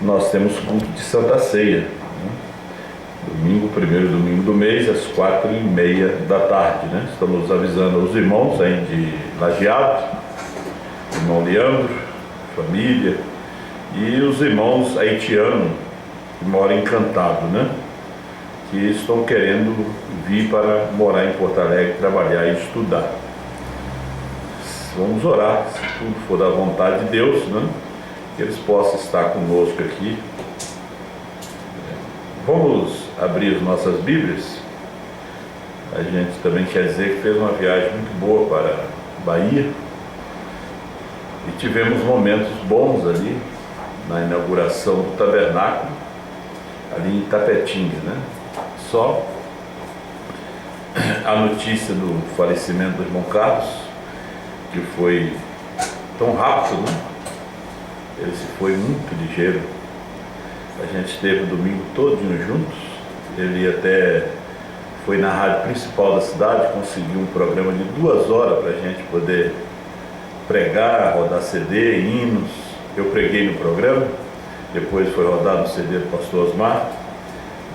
nós temos culto de Santa Ceia, né? Domingo, primeiro domingo do mês, às 4h30 da tarde, né? Estamos avisando os irmãos aí de Lajeado, irmão Leandro, família, e os irmãos haitianos que moram em Cantado, né? Que estão querendo vir para morar em Porto Alegre, trabalhar e estudar. Vamos orar, se tudo for da vontade de Deus, né? Que eles possam estar conosco aqui. Vamos abrir as nossas Bíblias. A gente também quer dizer que fez uma viagem muito boa para a Bahia e tivemos momentos bons ali na inauguração do tabernáculo, ali em Itapetinga, né? Só a notícia do falecimento do irmão Carlos, que foi tão rápido, né? Ele se foi muito ligeiro. A gente esteve o domingo todinho juntos. Ele até foi na rádio principal da cidade, conseguiu um programa de 2 horas para a gente poder pregar, rodar CD, hinos. Eu preguei no programa, depois foi rodado o CD do pastor Osmar.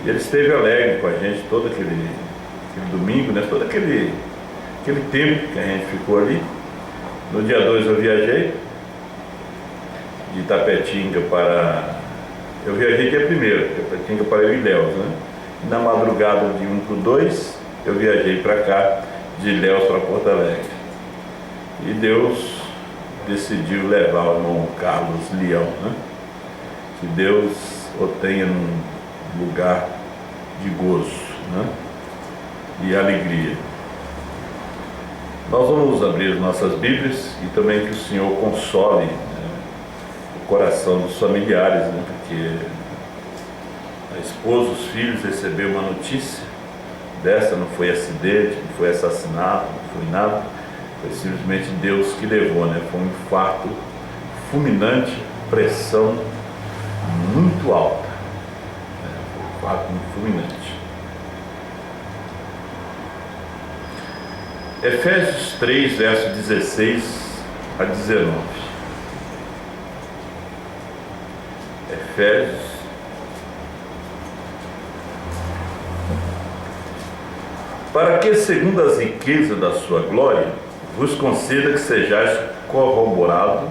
E ele esteve alegre com a gente todo aquele domingo, né? Todo aquele tempo que a gente ficou ali. No dia 2 eu viajei de Itapetinga para... Eu viajei dia 1º, Itapetinga para Ilhéus, né? E na madrugada de 1 para o 2, eu viajei para cá, de Ilhéus para Porto Alegre. E Deus decidiu levar o irmão Carlos Leão, né? Que Deus o tenha num lugar de gozo, né? E alegria. Nós vamos abrir nossas Bíblias e também que o Senhor console, né, o coração dos familiares, né? Porque a esposa, os filhos receberam uma notícia dessa, não foi acidente, não foi assassinato, não foi nada, foi simplesmente Deus que levou, né? Foi um infarto fulminante, pressão muito alta, né? Foi um infarto muito fulminante. Efésios 3, verso 16 a 19. Efésios. Para que, segundo as riquezas da sua glória, vos conceda que sejais corroborado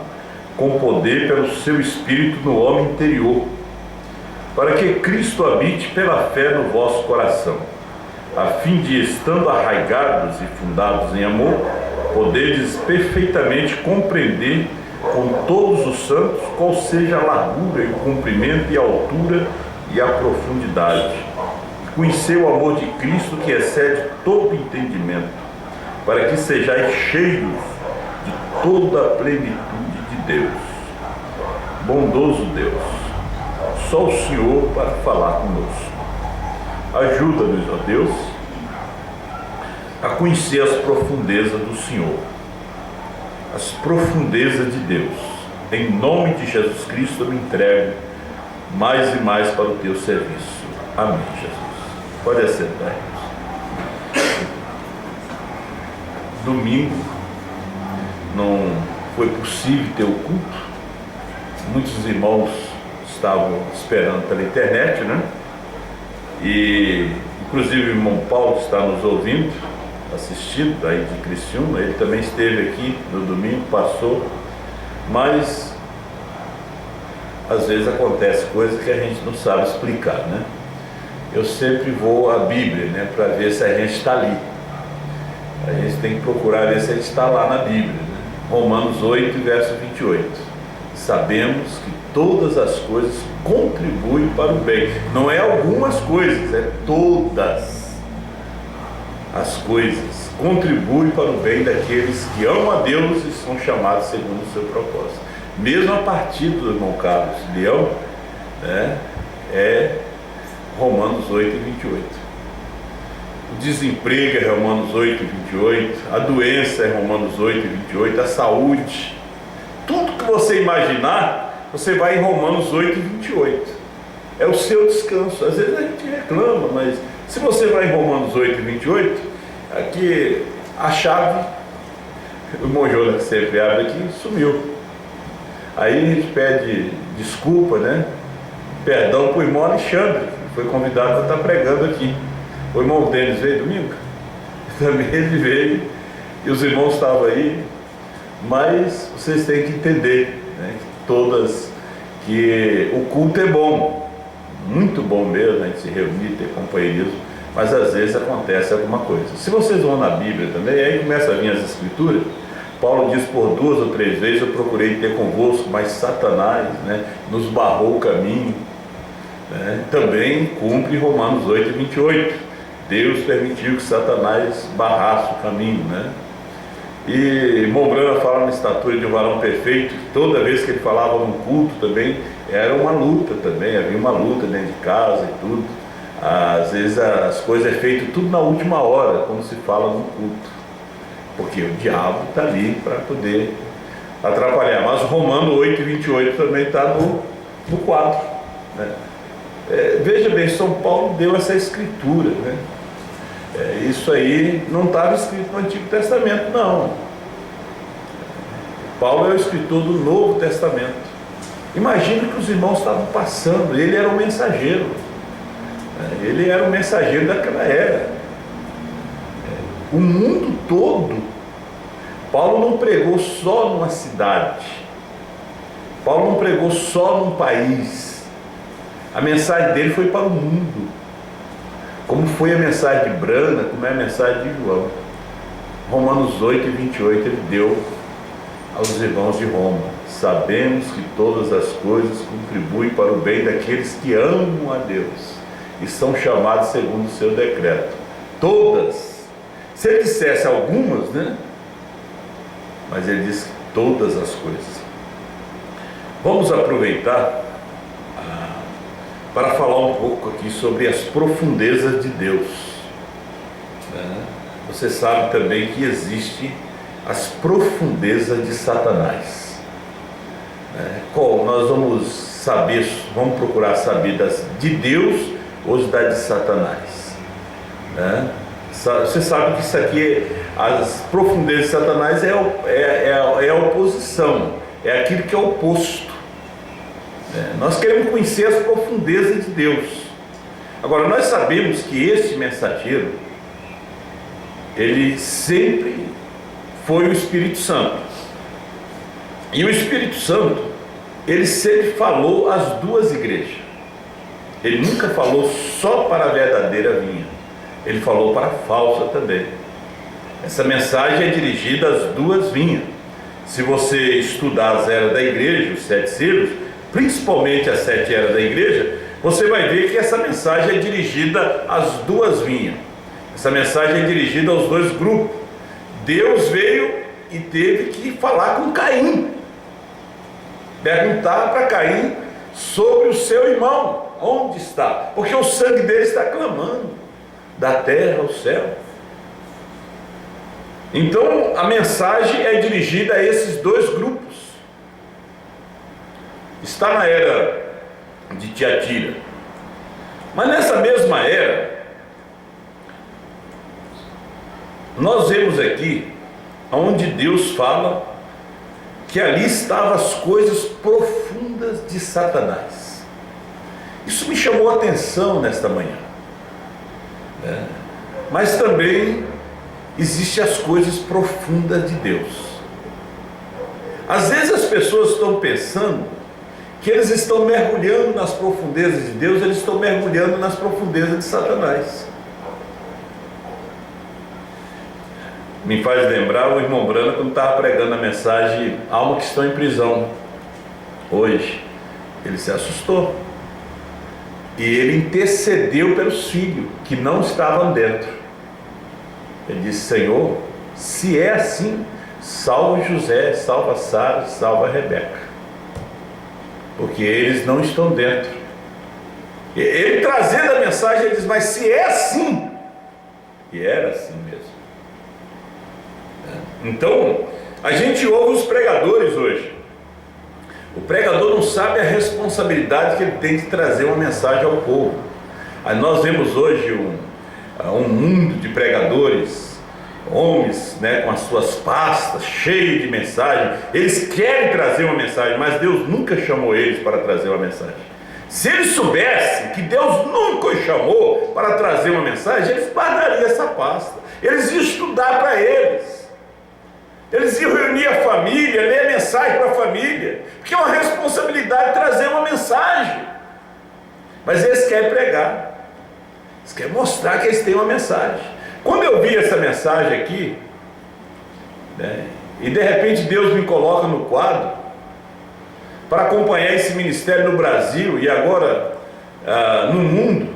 com poder pelo seu Espírito no homem interior, para que Cristo habite pela fé no vosso coração, a fim de, estando arraigados e fundados em amor, poderdes perfeitamente compreender com todos os santos qual seja a largura e o comprimento e a altura e a profundidade. Conhecer o amor de Cristo que excede todo entendimento, para que sejais cheios de toda a plenitude de Deus. Bondoso Deus, só o Senhor para falar conosco. Ajuda-nos, ó Deus, a conhecer as profundezas do Senhor, as profundezas de Deus. Em nome de Jesus Cristo eu me entrego mais e mais para o teu serviço. Amém, Jesus. Pode assentar. Domingo não foi possível ter o culto. Muitos irmãos estavam esperando pela internet, né? E inclusive o irmão Paulo está nos ouvindo, assistindo aí de Criciúma. Ele também esteve aqui no domingo, passou, mas às vezes acontece coisas que a gente não sabe explicar, né? Eu sempre vou à Bíblia, né, para ver se a gente está ali. A gente tem que procurar ver se a gente está lá na Bíblia, né? Romanos 8, verso 28. Sabemos que todas as coisas contribuem para o bem. Não é algumas coisas, é todas as coisas contribuem para o bem daqueles que amam a Deus e são chamados segundo o seu propósito. Mesmo a partir do irmão Carlos Leão, né, é Romanos 8, 28. O desemprego é Romanos 8, 28. A doença é Romanos 8, 28. A saúde, tudo que você imaginar, você vai em Romanos 8, 28. É o seu descanso. Às vezes a gente reclama, mas se você vai em Romanos 8, 28, aqui a chave, o irmão Jonas que sempre abre aqui, sumiu. Aí a gente pede desculpa, né? perdão para o irmão Alexandre, que foi convidado a estar pregando aqui. O irmão Denis veio domingo? Também ele veio, e os irmãos estavam aí, mas vocês têm que entender, né, que o culto é bom, muito bom mesmo, a gente se reunir, ter companheirismo, mas às vezes acontece alguma coisa. Se vocês vão na Bíblia também, aí começa a vir as escrituras. Paulo diz: por 2 ou 3 vezes eu procurei ter convosco, mas Satanás, né, nos barrou o caminho, né? Também cumpre Romanos 8:28. Deus permitiu que Satanás barrasse o caminho, né? E Mombrana fala na estatura de um varão perfeito, que toda vez que ele falava num culto também, era uma luta também, havia uma luta dentro de casa e tudo. Às vezes as coisas é feito tudo na última hora, quando se fala num culto, porque o diabo está ali para poder atrapalhar. Mas Romanos 8:28 também está no quadro, né? Veja bem, São Paulo deu essa escritura, né? Isso aí não estava escrito no Antigo Testamento, não. Paulo é o escritor do Novo Testamento. Imagina que os irmãos estavam passando, ele era o mensageiro, ele era o mensageiro daquela era. O mundo todo. Paulo não pregou só numa cidade, Paulo não pregou só num país, a mensagem dele foi para o mundo, como foi a mensagem de Brana, como é a mensagem de João. Romanos 8:28 ele deu aos irmãos de Roma: sabemos que todas as coisas contribuem para o bem daqueles que amam a Deus e são chamados segundo o seu decreto. Todas. Se ele dissesse algumas, né? Mas ele disse que todas as coisas. Vamos aproveitar para falar um pouco aqui sobre as profundezas de Deus, né? Você sabe também que existem as profundezas de Satanás, né? Nós vamos procurar saber das de Deus ou das de Satanás, né? Você sabe que isso aqui, as profundezas de Satanás é a oposição, é aquilo que é oposto. Nós queremos conhecer as profundezas de Deus. Agora, nós sabemos que esse mensageiro, ele sempre foi o Espírito Santo. E o Espírito Santo, ele sempre falou às duas igrejas. Ele nunca falou só para a verdadeira vinha, ele falou para a falsa também. Essa mensagem é dirigida às duas vinhas. Se você estudar as eras da igreja, os 7 selos, principalmente as 7 eras da igreja, você vai ver que essa mensagem é dirigida às duas vinhas. Essa mensagem é dirigida aos dois grupos. Deus veio e teve que falar com Caim, perguntar para Caim sobre o seu irmão, onde está, porque o sangue dele está clamando da terra ao céu. Então a mensagem é dirigida a esses dois grupos. Está na era de Tiatira, mas nessa mesma era nós vemos aqui onde Deus fala que ali estavam as coisas profundas de Satanás. Isso me chamou a atenção nesta manhã, né? Mas também existem as coisas profundas de Deus. Às vezes as pessoas estão pensando que eles estão mergulhando nas profundezas de Deus, eles estão mergulhando nas profundezas de Satanás. Me faz lembrar o irmão Brana quando estava pregando a mensagem Alma que estão em prisão. Hoje, ele se assustou. E ele intercedeu pelos filhos que não estavam dentro. Ele disse: Senhor, se é assim, salva José, salva Sara, salva Rebeca, porque eles não estão dentro. Ele trazendo a mensagem, ele diz: mas se é assim, e era assim mesmo. Então, a gente ouve os pregadores hoje. O pregador não sabe a responsabilidade que ele tem de trazer uma mensagem ao povo. Aí nós vemos hoje um mundo de pregadores, homens, né, com as suas pastas cheios de mensagem. Eles querem trazer uma mensagem, mas Deus nunca chamou eles para trazer uma mensagem. Se eles soubessem que Deus nunca os chamou para trazer uma mensagem, eles guardariam essa pasta. Eles iam estudar para eles. Eles iam reunir a família, ler a mensagem para a família. Porque é uma responsabilidade trazer uma mensagem. Mas eles querem pregar. Eles querem mostrar que eles têm uma mensagem. Quando eu vi essa mensagem aqui, né, e de repente Deus me coloca no quadro para acompanhar esse ministério no Brasil e agora no mundo,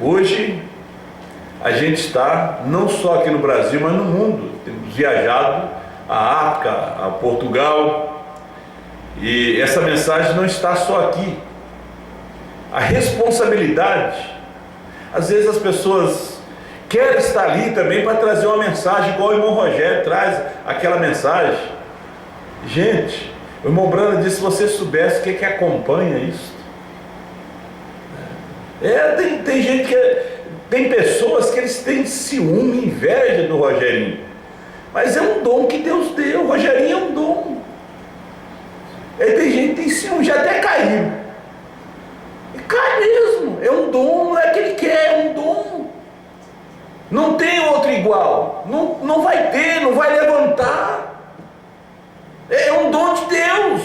hoje a gente está não só aqui no Brasil, mas no mundo. Temos viajado à África, a Portugal, e essa mensagem não está só aqui. A responsabilidade, às vezes as pessoas querem estar ali também para trazer uma mensagem, igual o irmão Rogério traz aquela mensagem. Gente, o irmão Brando disse: se você soubesse o que acompanha isso. Tem gente que... Tem pessoas que eles têm ciúme, inveja do Rogerinho. Mas é um dom que Deus deu. O Rogerinho é um dom. Tem gente que tem ciúme, já até caiu. E cai mesmo. É um dom, não é que ele quer, é um dom. Não tem outro igual. Não vai ter, não vai levantar. É um dom de Deus.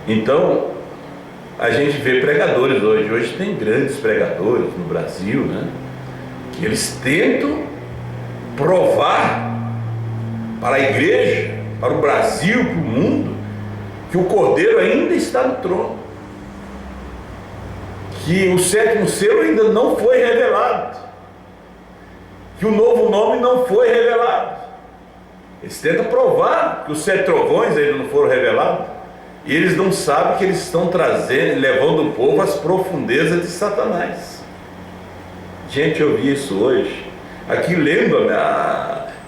Então, a gente vê pregadores hoje. Hoje tem grandes pregadores no Brasil, né? Que eles tentam provar para a igreja, para o Brasil, para o mundo, que o Cordeiro ainda está no trono, que o sétimo selo ainda não foi revelado, que o novo nome não foi revelado. Eles tentam provar que os 7 trovões ainda não foram revelados. E eles não sabem que eles estão trazendo, levando o povo às profundezas de Satanás. Gente, eu vi isso hoje, aqui lendo,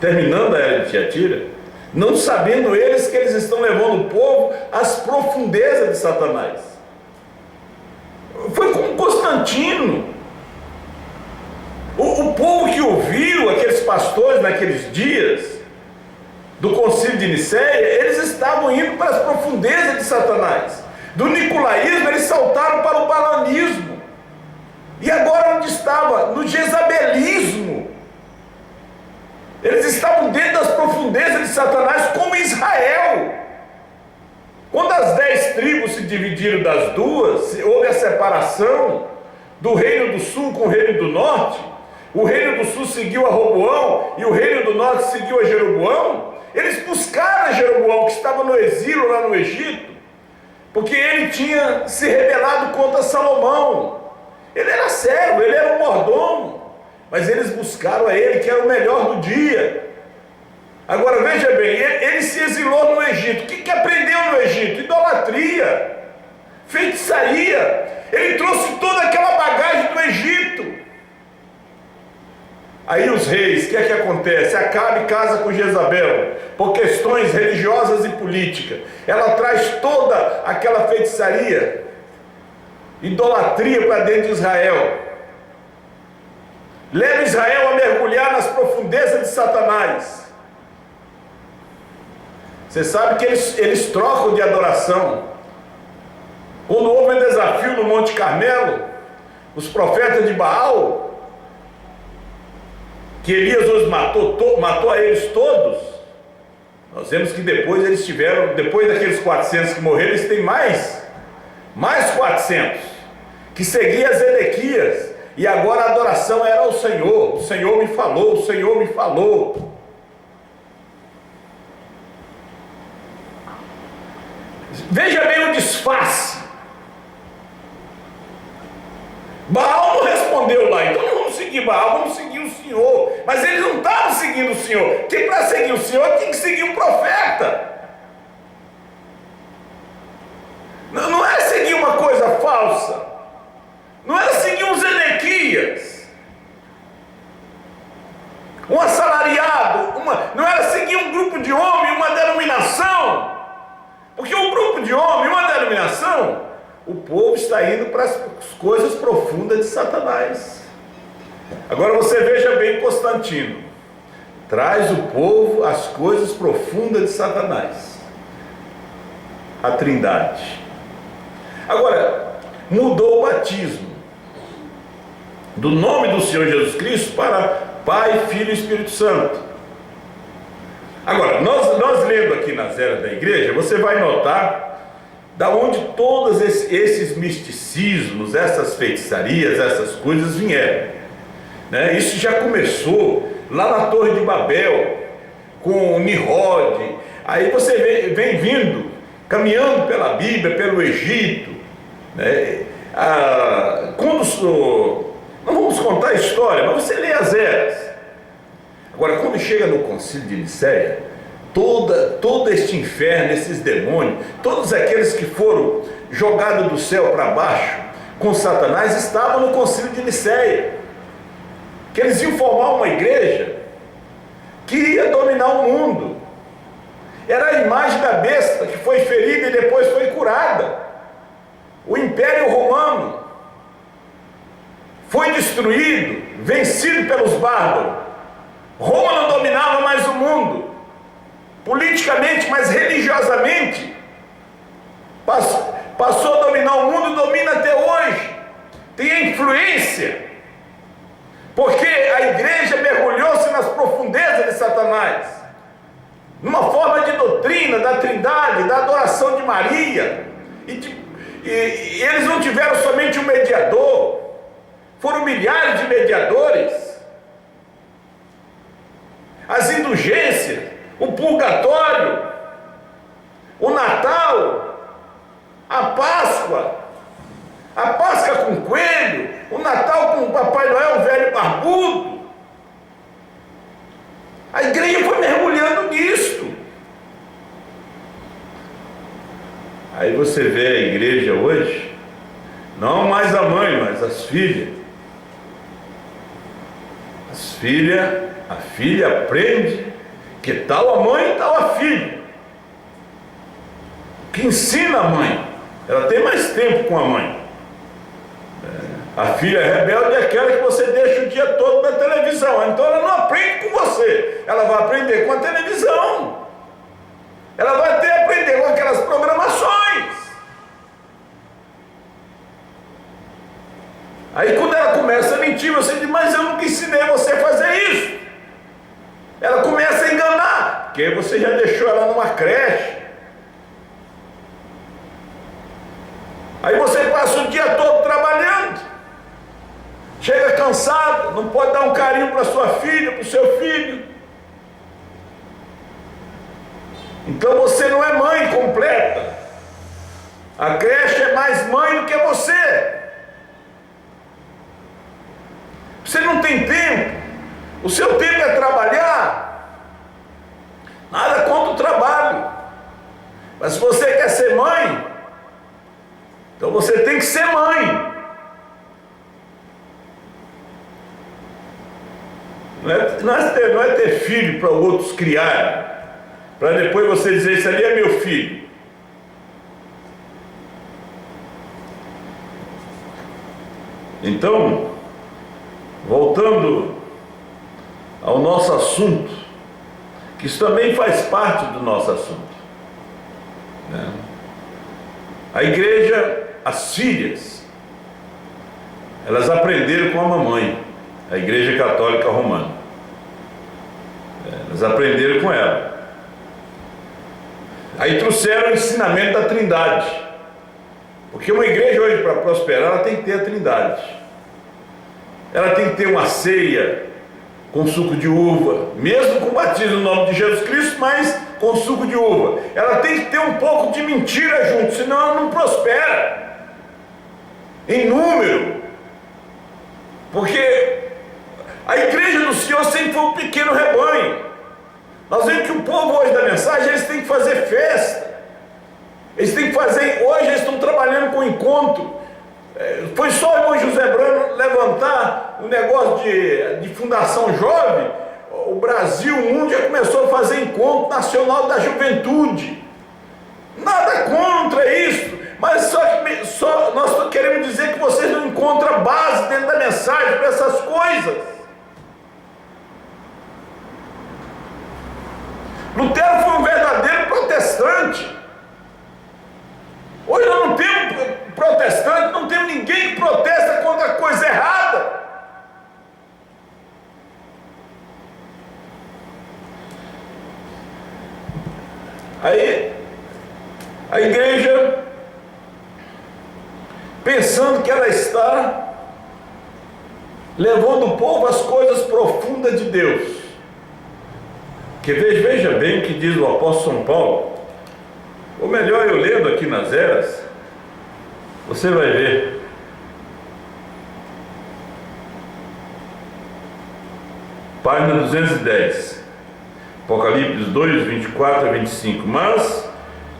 terminando a Era de Tiatira, não sabendo eles que eles estão levando o povo às profundezas de Satanás. Foi como Constantino. O povo que ouviu aqueles pastores naqueles dias do concílio de Nicéia, eles estavam indo para as profundezas de Satanás. Do nicolaísmo eles saltaram para o balanismo. E agora onde estava? No jezabelismo. Eles estavam dentro das profundezas de Satanás, como Israel. Quando as 10 tribos se dividiram das duas, houve a separação do reino do sul com o reino do norte. O reino do sul seguiu a Roboão e o reino do norte seguiu a Jeroboão. Eles buscaram a Jeroboão, que estava no exílio lá no Egito, porque ele tinha se rebelado contra Salomão. Ele era servo, ele era um mordomo, mas eles buscaram a ele, que era o melhor do dia. Agora veja bem, ele se exilou no Egito. O que aprendeu no Egito? Idolatria, feitiçaria. Ele trouxe toda aquela bagagem do Egito. Aí os reis, o que é que acontece? Acabe casa com Jezabel, por questões religiosas e políticas. Ela traz toda aquela feitiçaria, idolatria para dentro de Israel. Leva Israel a mergulhar nas profundezas de Satanás. Você sabe que eles trocam de adoração. Quando houve um desafio no Monte Carmelo, os profetas de Baal, que Elias os matou a eles todos, nós vemos que depois eles tiveram, depois daqueles 400 que morreram, eles têm mais 400, que seguiam Zedequias, e agora a adoração era ao Senhor. O Senhor me falou, o Senhor me falou. Veja bem o disfarce. Baal não respondeu lá, então não vamos seguir Baal, vamos seguir o Senhor. Mas eles não estavam seguindo o Senhor, porque para seguir o Senhor tem que seguir um profeta. Não é seguir uma coisa falsa, não era seguir um Zedequias, um assalariado, não era seguir um grupo de homens, uma denominação, porque um grupo de homens, uma denominação, o povo está indo para as coisas profundas de Satanás. Agora você veja bem Constantino. traz o povo às coisas profundas de Satanás, a Trindade. Agora, mudou o batismo do nome do Senhor Jesus Cristo para Pai, Filho e Espírito Santo. Agora, nós lendo aqui nas eras da igreja, você vai notar da onde todos esses misticismos, essas feitiçarias, essas coisas vieram, né? Isso já começou lá na Torre de Babel, com Nimrod. Aí você vem vindo, caminhando pela Bíblia, pelo Egito, né? Não vamos contar a história, mas você lê as eras. Agora, quando chega no Concílio de Nicéia, todo este inferno, esses demônios, todos aqueles que foram jogados do céu para baixo com Satanás, estavam no Concílio de Nicéia, que eles iam formar uma igreja que ia dominar o mundo. Era a imagem da besta que foi ferida e depois foi curada. O Império Romano foi destruído, vencido pelos bárbaros. Roma não dominava mais o mundo, politicamente, mas religiosamente passou a dominar o mundo e domina até hoje. Tem influência, porque a igreja mergulhou-se nas profundezas de Satanás, numa forma de doutrina da Trindade, da adoração de Maria, e eles não tiveram somente um mediador, foram milhares de mediadores. As indulgências, o purgatório, o Natal, a Páscoa com coelho, o Natal com o Papai Noel, o velho barbudo. A igreja foi mergulhando nisto. Aí você vê a igreja hoje, não mais a mãe, mas as filhas. A filha aprende que tal a mãe, tal a filha. Que ensina a mãe, ela tem mais tempo com a mãe. A filha rebelde é aquela que você deixa o dia todo na televisão, então ela não aprende com você, ela vai aprender com a televisão, ela vai até aprender com aquelas programações. Aí quando ela começa a mentir, você diz, mas eu nunca ensinei você a fazer isso. Ela começa a enganar, porque você já deixou ela numa creche. Aí você passa o dia todo trabalhando, chega cansado, não pode dar um carinho para sua filha, para o seu filho. Então você não é mãe completa. A creche é mais mãe do que você. Você não tem tempo. O seu tempo é trabalhar. Nada contra o trabalho. Mas se você quer ser mãe, então você tem que ser mãe. Não é ter filho para outros criarem, para depois você dizer, isso ali é meu filho. Então, voltando ao nosso assunto, que isso também faz parte do nosso assunto, né? A igreja, as filhas, elas aprenderam com a mamãe, a Igreja Católica Romana. Elas aprenderam com ela. Aí trouxeram o ensinamento da Trindade, porque uma igreja hoje, para prosperar, ela tem que ter a Trindade. Ela tem que ter uma ceia com suco de uva, mesmo com batismo no nome de Jesus Cristo, mas com suco de uva. Ela tem que ter um pouco de mentira junto, senão ela não prospera em número. Porque a igreja do Senhor sempre foi um pequeno rebanho. Nós vemos que o povo hoje da mensagem, eles têm que fazer festa. Eles têm que fazer, hoje eles estão trabalhando com encontro. Foi só o irmão José Brano levantar o negócio de Fundação Jovem, o Brasil, o mundo já começou a fazer encontro nacional da juventude. Nada contra isso, mas só nós queremos dizer que vocês não encontram base dentro da mensagem para essas coisas. Lutero foi um verdadeiro protestante. Hoje nós não temos protestante, não temos ninguém que protesta contra a coisa errada. Aí, a igreja, pensando que ela está levando o povo às coisas profundas de Deus. Que veja bem o que diz o apóstolo São Paulo. Ou melhor, eu lendo aqui nas eras, você vai ver. Página 210. Apocalipse 2, 24 a 25. Mas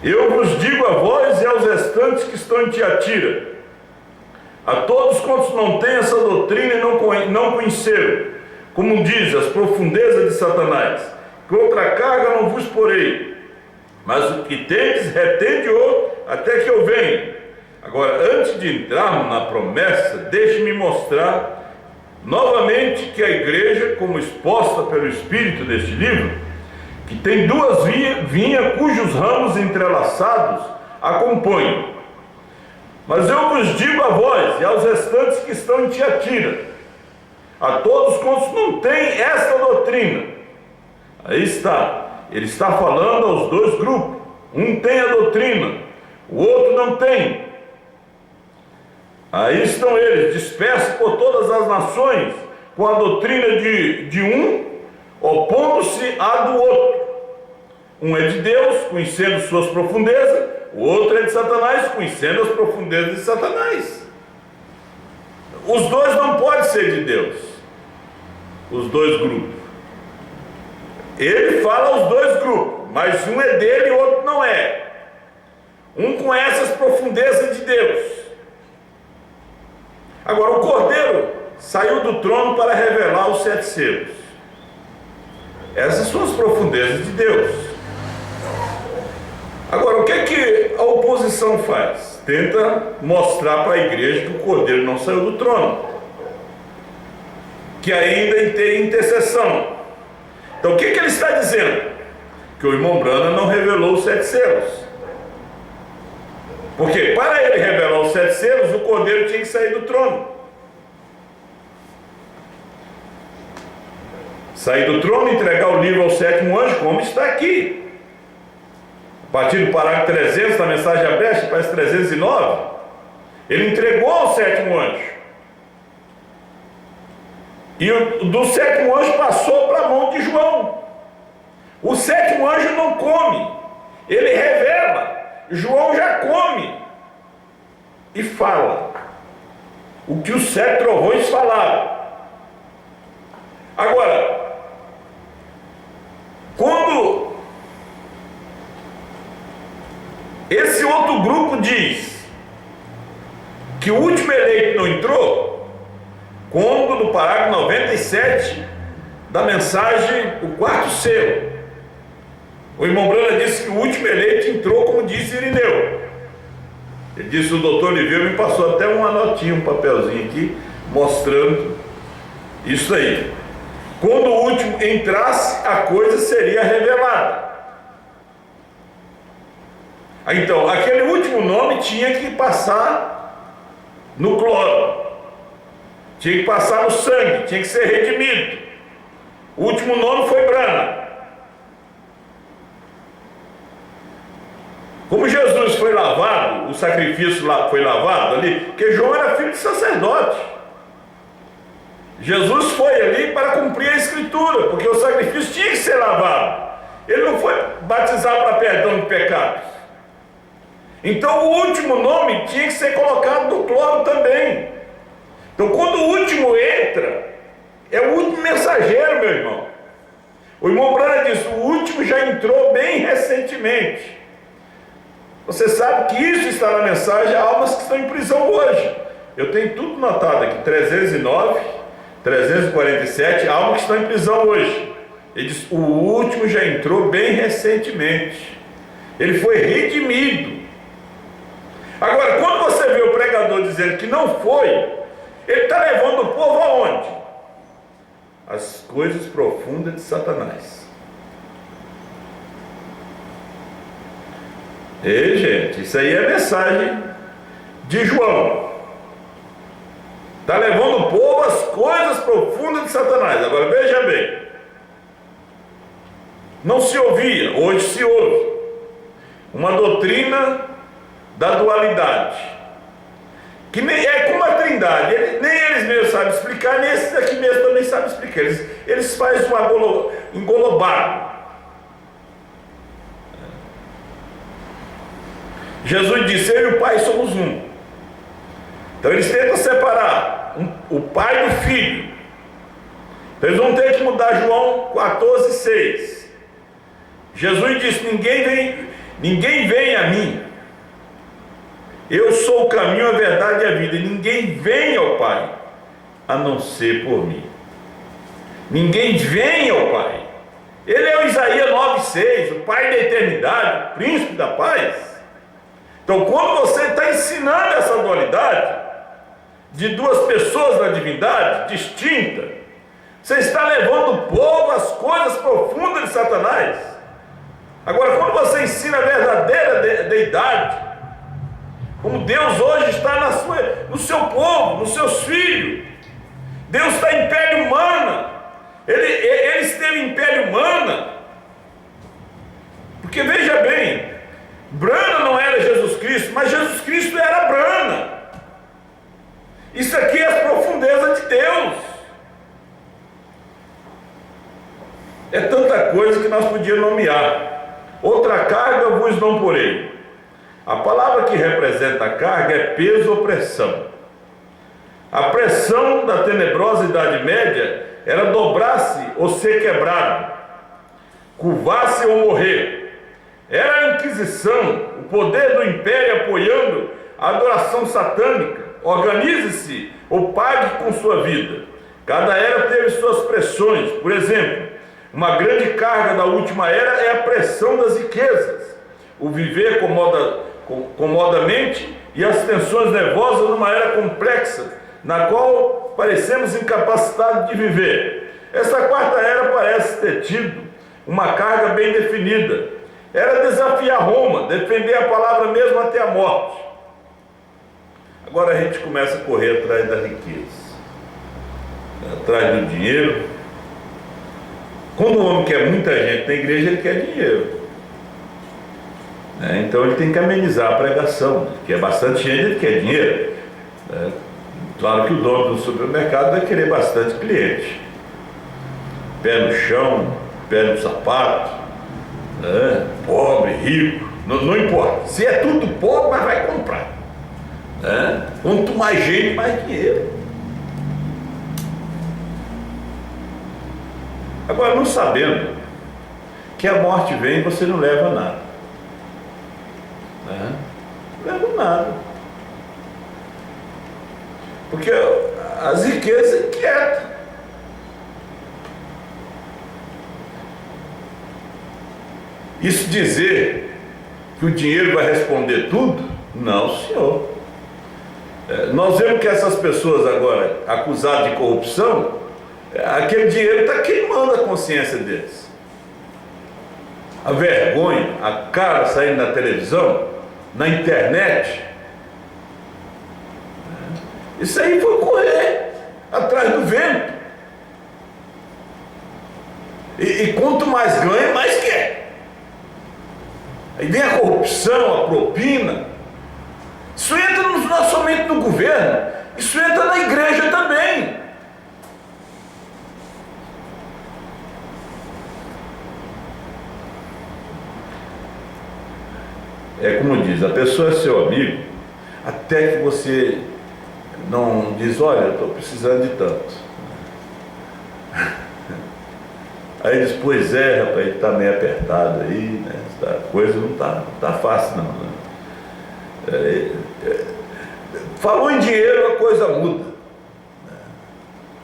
eu vos digo a vós e aos restantes que estão em Tiatira, a todos quantos não têm essa doutrina e não conheceram, como diz, as profundezas de Satanás, que outra carga não vos porei, mas o que tendes, retende-o até que eu venha. Agora, antes de entrarmos na promessa, deixe-me mostrar novamente que a igreja, como exposta pelo Espírito deste livro, que tem duas vinhas cujos ramos entrelaçados acompanham. Mas eu vos digo a vós e aos restantes que estão em Tiatira, a todos quantos não têm esta doutrina. Aí está, ele está falando aos dois grupos. Um tem a doutrina, o outro não tem. Aí estão eles, dispersos por todas as nações, com a doutrina de um, opondo-se à do outro. Um é de Deus, conhecendo suas profundezas, o outro é de Satanás, conhecendo as profundezas de Satanás. Os dois não podem ser de Deus, os dois grupos. Ele fala aos dois grupos, mas um é dele e o outro não é. Um conhece as profundezas de Deus. Agora, o Cordeiro saiu do trono para revelar os 7 selos. Essas são as profundezas de Deus. Agora, o que a oposição faz? Tenta mostrar para a igreja que o Cordeiro não saiu do trono, que ainda tem intercessão. Então, o que ele está dizendo? Que o irmão Branham não revelou os 7 selos. Porque para ele revelar os 7 selos, o Cordeiro tinha que sair do trono. Sair do trono e entregar o livro ao 7º anjo, como está aqui. A partir do parágrafo 300 da mensagem aberta, parece 309, ele entregou ao 7º anjo. E do 7º anjo passou para a mão de João. O 7º anjo não come, ele revela. João já come e fala o que os 7 trovões falaram. Agora, quando esse outro grupo diz que o último eleito não entrou, quando no parágrafo 97 da mensagem, o 4º selo, o irmão Branham disse que o último eleito entrou, como disse Irineu. Ele disse, o doutor Oliveira me passou até uma notinha, um papelzinho aqui, mostrando isso aí. Quando o último entrasse, a coisa seria revelada. Então, aquele último nome tinha que passar no cloro, tinha que passar no sangue, tinha que ser redimido. O último nome foi Branham. Como Jesus foi lavado, o sacrifício lá foi lavado ali, porque João era filho de sacerdote. Jesus foi ali para cumprir a escritura, porque o sacrifício tinha que ser lavado. Ele não foi batizar para perdão de pecados. Então o último nome tinha que ser colocado no cloro também. Então quando o último entra, é o último mensageiro, meu irmão. O irmão Branham disse, o último já entrou bem recentemente. Você sabe que isso está na mensagem a almas que estão em prisão hoje. Eu tenho tudo notado aqui, 309, 347, almas que estão em prisão hoje. Ele diz, o último já entrou bem recentemente. Ele foi redimido. Agora, quando você vê o pregador dizendo que não foi, ele está levando o povo aonde? As coisas profundas de Satanás. Ei, gente, isso aí é a mensagem de João. Está levando o povo às coisas profundas de Satanás. Agora veja bem, não se ouvia, hoje se ouve uma doutrina da dualidade, que nem é como a trindade, nem eles mesmos sabem explicar, nem esses aqui mesmo também sabem explicar, eles fazem um engolobado. Jesus disse: eu e o Pai somos um. Então eles tentam separar o Pai do Filho. Eles vão ter que mudar João 14,6. Jesus disse: ninguém vem a mim. Eu sou o caminho, a verdade e a vida. E ninguém vem ao Pai a não ser por mim. Ninguém vem ao Pai. Ele é o Isaías 9,6, o Pai da eternidade, o príncipe da paz. Então, quando você está ensinando essa dualidade de duas pessoas na divindade distinta, você está levando o povo às coisas profundas de Satanás. Agora, quando você ensina a verdadeira deidade, como Deus hoje está no seu povo, nos seus filhos, Deus está em pele humana. Ele esteve em pele humana, porque veja bem, Brana não era Jesus Cristo, mas Jesus Cristo era Brana. Isso aqui é as profundezas de Deus. É tanta coisa que nós podíamos nomear. Outra carga vos não porei. A palavra que representa a carga é peso ou pressão. A pressão da tenebrosa Idade Média era dobrar-se ou ser quebrado, curvar-se ou morrer. Era a Inquisição, o poder do império apoiando a adoração satânica. Organize-se ou pague com sua vida. Cada era teve suas pressões. Por exemplo, uma grande carga da última era é a pressão das riquezas, o viver comodamente e as tensões nervosas numa era complexa, na qual parecemos incapacitados de viver. Essa quarta era parece ter tido uma carga bem definida. Era desafiar Roma, defender a palavra mesmo até a morte. Agora a gente começa a correr atrás da riqueza, atrás do dinheiro. Quando o homem quer muita gente na igreja, ele quer dinheiro. Então ele tem que amenizar a pregação. Que é bastante gente, ele quer dinheiro. Claro que o dono do supermercado vai querer bastante cliente. Pé no chão, pé no sapato, pobre, rico, não importa. Se é tudo pobre, mas vai comprar. Quanto mais gente, mais dinheiro. Agora, não sabendo que a morte vem, você não leva nada. Não leva nada. Porque as riquezas inquietam. Isso dizer que o dinheiro vai responder tudo? Não, senhor. Nós vemos que essas pessoas agora acusadas de corrupção, aquele dinheiro está queimando a consciência deles. A vergonha, a cara saindo na televisão, na internet, isso aí foi correr atrás do vento. E quanto mais ganha, mais quer. Aí vem a corrupção, a propina. Isso entra não é somente no governo, isso entra na igreja também. É como diz, a pessoa é seu amigo até que você não diz: olha, eu estou precisando de tanto. Aí diz: pois é, rapaz, ele está meio apertado aí, né? A coisa não tá fácil não, né? Falou em dinheiro, a coisa muda.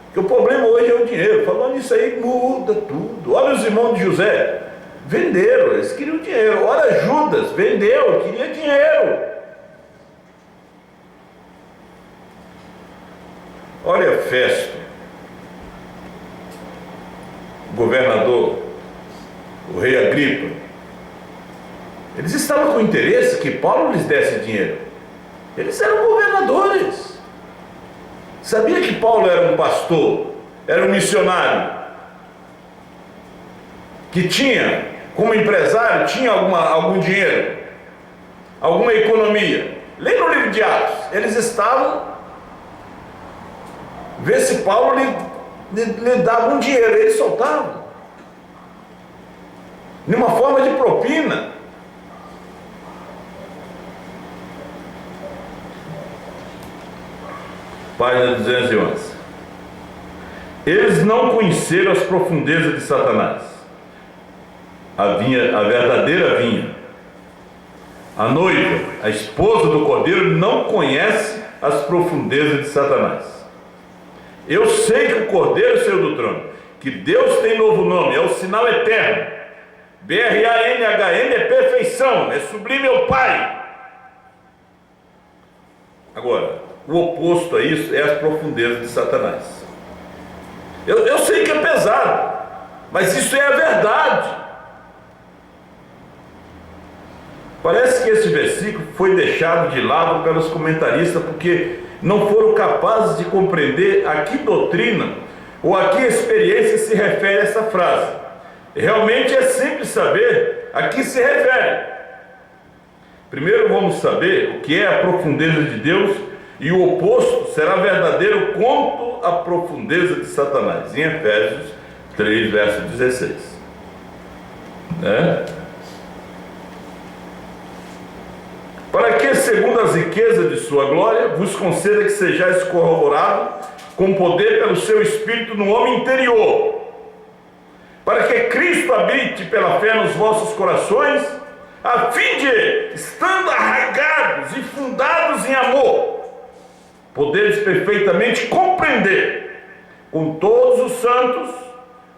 Porque o problema hoje é o dinheiro. Falando nisso aí, muda tudo. Olha os irmãos de José, venderam, eles queriam dinheiro. Olha Judas, vendeu, queria dinheiro. Olha Festo, o governador, o rei Agripa, Eles estavam com interesse que Paulo lhes desse dinheiro. Eles eram governadores. Sabia que Paulo era um pastor, era um missionário, que tinha, como empresário, tinha algum dinheiro, alguma economia. Lê no livro de Atos, eles estavam, vê se Paulo lhe dava um dinheiro, eles soltavam, numa forma de propina. Página 211. Eles não conheceram as profundezas de Satanás. A verdadeira vinha. A noiva, a esposa do Cordeiro, não conhece as profundezas de Satanás. Eu sei que o Cordeiro saiu do trono, que Deus tem novo nome, é o sinal eterno. BRANHM é perfeição, é sublime é o Pai. Agora, o oposto a isso é as profundezas de Satanás. Eu sei que é pesado, mas isso é a verdade. Parece que esse versículo foi deixado de lado pelos comentaristas porque não foram capazes de compreender a que doutrina ou a que experiência se refere essa frase. Realmente é simples saber a que se refere. Primeiro vamos saber o que é a profundeza de Deus, e o oposto será verdadeiro quanto à profundeza de Satanás, em Efésios 3, verso 16. Para que, segundo as riquezas de sua glória, vos conceda que sejais corroborados com poder pelo seu Espírito no homem interior, para que Cristo habite pela fé nos vossos corações, a fim de, estando arraigados e fundados em amor, poderes perfeitamente compreender com todos os santos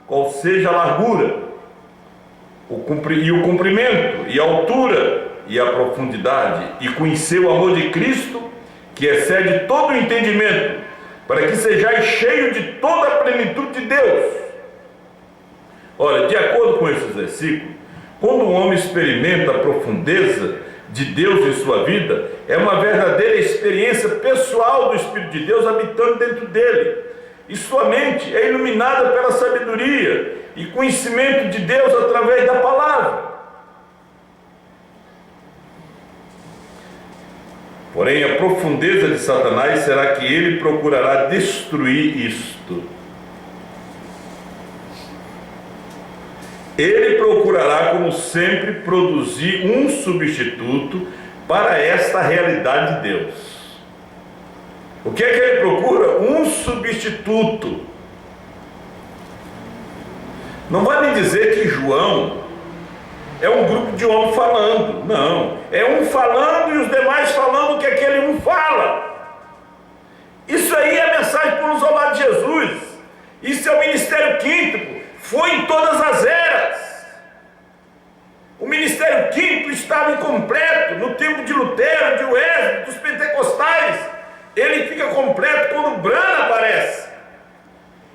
qual seja a largura, e o comprimento, e a altura, e a profundidade, e conhecer o amor de Cristo, que excede todo o entendimento, para que sejais cheios de toda a plenitude de Deus. Olha, de acordo com esses versículos, quando o homem experimenta a profundeza de Deus em sua vida, é uma verdadeira experiência pessoal do Espírito de Deus habitando dentro dele, e sua mente é iluminada pela sabedoria e conhecimento de Deus através da palavra. Porém, a profundeza de Satanás será que ele procurará destruir isto. Ele procurará, como sempre, produzir um substituto para esta realidade de Deus. O que é que ele procura? Um substituto. Não vai me dizer que João é um grupo de homens falando. Não. É um falando e os demais falando o que aquele um fala. Isso aí é a mensagem por nos falar de Jesus. Isso é o ministério quíntuple. Foi em todas as eras. O ministério quíntuple estava incompleto no tempo de Lutero, de Wesley, dos pentecostais. Ele fica completo quando Branham aparece.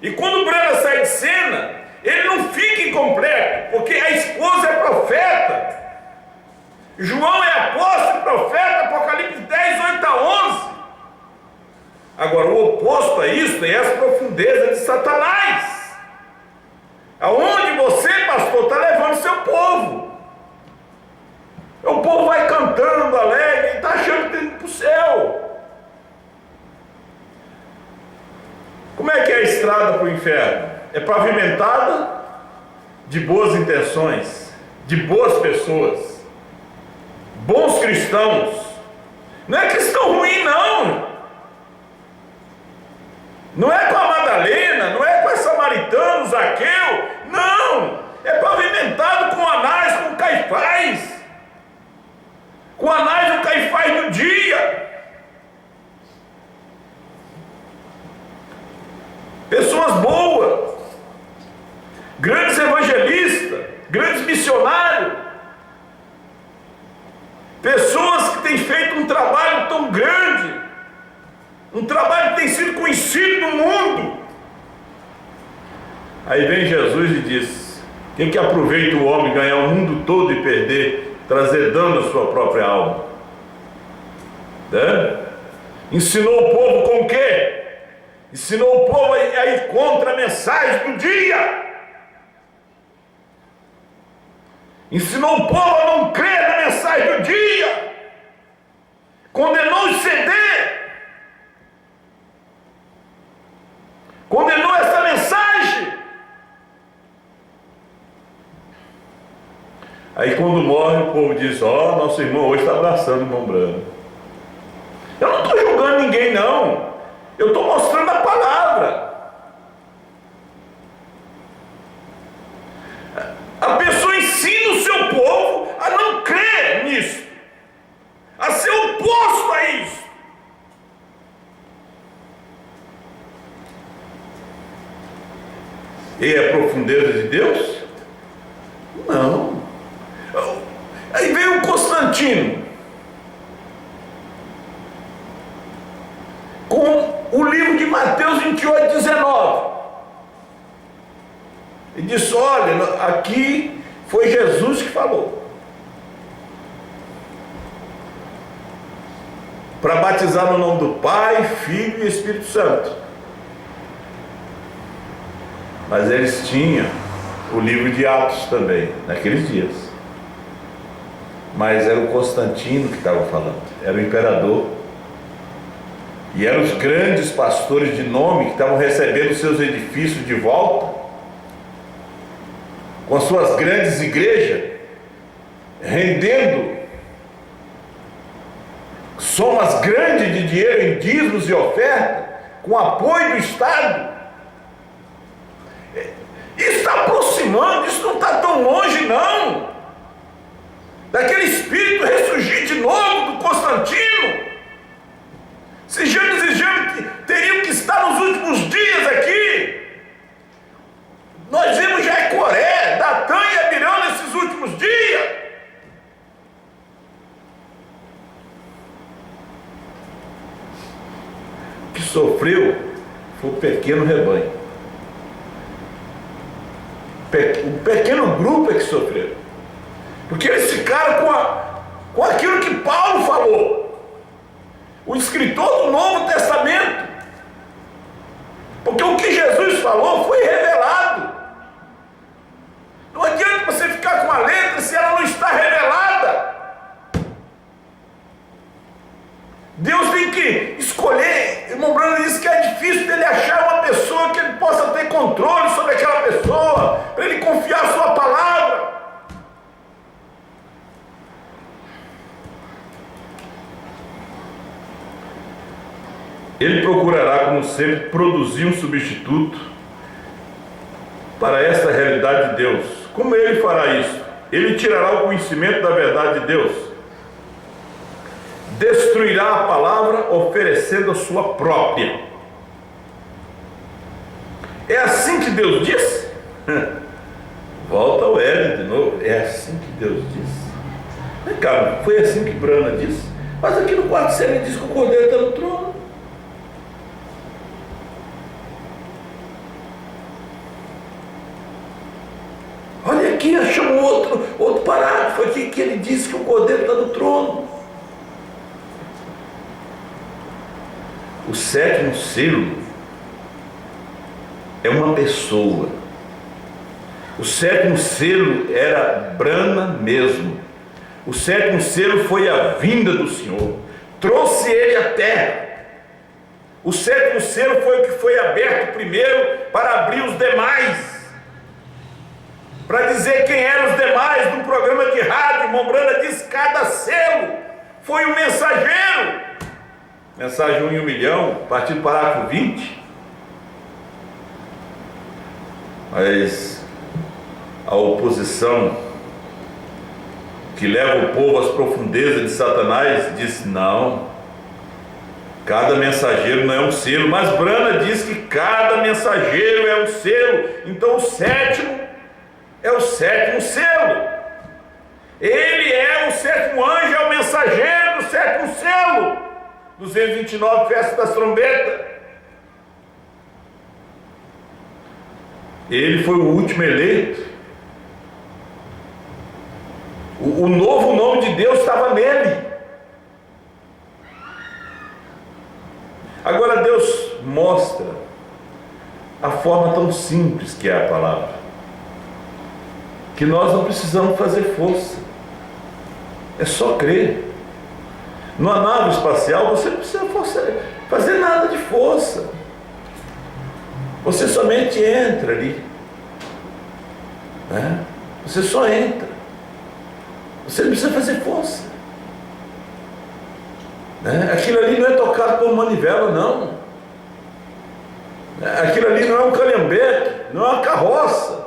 E quando Branham sai de cena, ele não fica incompleto, porque a esposa é profeta. João é apóstolo e profeta, Apocalipse 10, 8 a 11. Agora, o oposto a isso é as profundezas de Satanás. Aonde você, pastor, está levando seu povo. O povo vai cantando, alegre, e está achando que tem que ir para o céu. Como é que é a estrada para o inferno? É pavimentada de boas intenções, de boas pessoas, bons cristãos. Não é cristão ruim, não. Não é com a Madalena, não é com a Samaritano, Zaqueu. Não. É pavimentado com Anás, com Caifás. Com Anás e Caifás no dia. Pessoas boas, grandes evangelistas, grandes missionários, pessoas que têm feito um trabalho tão grande, um trabalho que tem sido conhecido no mundo. Aí vem Jesus e diz: quem que aproveita o homem ganhar o mundo todo e perder trazer dano à sua própria alma. Né? Ensinou o povo com o quê? Ensinou o povo a ir contra a mensagem do dia. Ensinou o povo a não crer na mensagem do dia. Condenou o CD. Condenou essa mensagem. Aí quando morre, o povo diz: ó, nosso irmão hoje está abraçando o irmão Brano. Eu não estou julgando ninguém, não. Eu estou mostrando a palavra. A pessoa ensina o seu povo a não crer nisso, a ser oposto a isso. E é a profundeza de Deus? Não. Aí veio o Constantino com o livro de Mateus 28, 19. E disse: olha, aqui foi Jesus que falou. Para batizar no nome do Pai, Filho e Espírito Santo. Mas eles tinham o livro de Atos também, naqueles dias. Mas era o Constantino que estava falando, era o imperador. E eram os grandes pastores de nome que estavam recebendo seus edifícios de volta, com as suas grandes igrejas, rendendo somas grandes de dinheiro em dízimos e ofertas, com apoio do Estado. Isso está aproximando, isso não está tão longe não, daquele espírito ressurgir de novo do Constantino. Esses exames teriam que estar nos últimos dias aqui. Nós vimos Jacoré, Datã e Abirão nesses últimos dias. O que sofreu foi o pequeno rebanho. O pequeno grupo é que sofreu. Porque eles ficaram com aquilo que Paulo falou, o escritor do Novo Testamento. Porque o que Jesus falou foi revelado. Não adianta você ficar com a letra se ela não está revelada. Deus tem que escolher. O irmão Brano disse que é difícil dele achar uma pessoa que ele possa ter controle sobre aquela pessoa, para ele confiar a sua palavra. Ele procurará, como sempre, produzir um substituto para esta realidade de Deus. Como ele fará isso? Ele tirará o conhecimento da verdade de Deus, destruirá a palavra, oferecendo a sua própria. É assim que Deus diz? Volta ao Hélio de novo. É assim que Deus diz. Cara, foi assim que Brana disse. Mas aqui no quarto ele diz que o Cordeiro está no trono. Olha aqui, achamos outro parágrafo aqui que ele diz que o Cordeiro está no trono. O sétimo selo é uma pessoa. O sétimo selo era Brana mesmo. O sétimo selo foi a vinda do Senhor. Trouxe ele à terra. O sétimo selo foi o que foi aberto primeiro para abrir os demais. Para dizer quem eram os demais do programa de rádio. Irmão Brana diz: cada selo foi um mensageiro. Mensagem 1 em 1 milhão, a partir do parágrafo 20. Mas a oposição que leva o povo às profundezas de Satanás diz: não, cada mensageiro não é um selo. Mas Brana diz que cada mensageiro é um selo. Então o sétimo é o sétimo selo. Ele é o sétimo anjo, é o mensageiro do sétimo selo. 229, festa das trombetas. Ele foi o último eleito. O O novo nome de Deus estava nele. Agora Deus mostra a forma tão simples que é a palavra, que nós não precisamos fazer força, é só crer. Numa nave espacial você não precisa fazer nada de força, você somente entra ali, né? Você só entra, você não precisa fazer força, né? Aquilo ali não é tocado por manivela, não. Aquilo ali não é um calhambeque, não é uma carroça,